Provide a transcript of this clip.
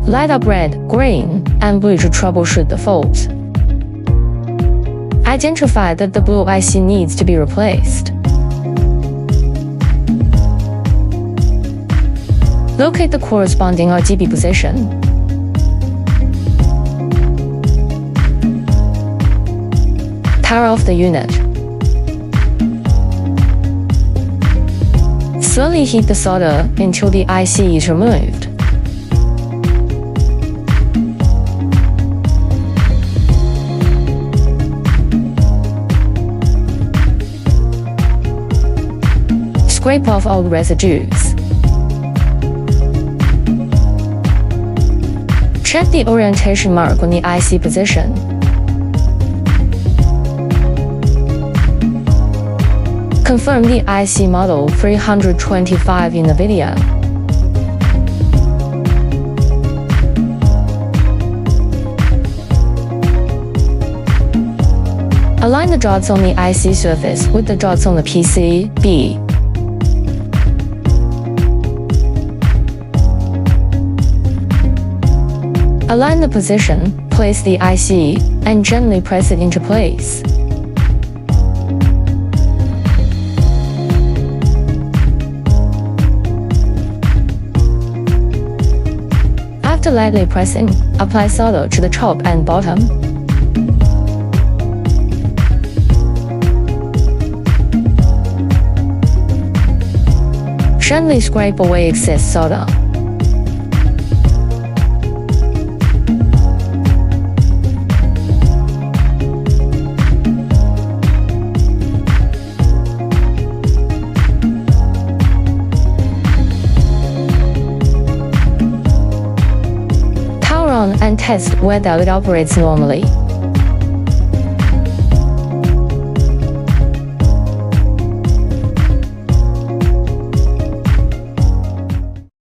Light up red, green, and blue to troubleshoot the fault. Identify that the blue IC needs to be replaced. Locate the corresponding RGB position. Power off the unit. Slowly heat the solder until the IC is removed. Scrape off all residues. Check the orientation mark on the IC position. Confirm the IC model 325 in the video. Align the dots on the IC surface with the dots on the PCB. Align the position, place the IC, and gently press it into place. After lightly pressing, apply solder to the top and bottom. Gently scrape away excess solder. And test whether it operates normally.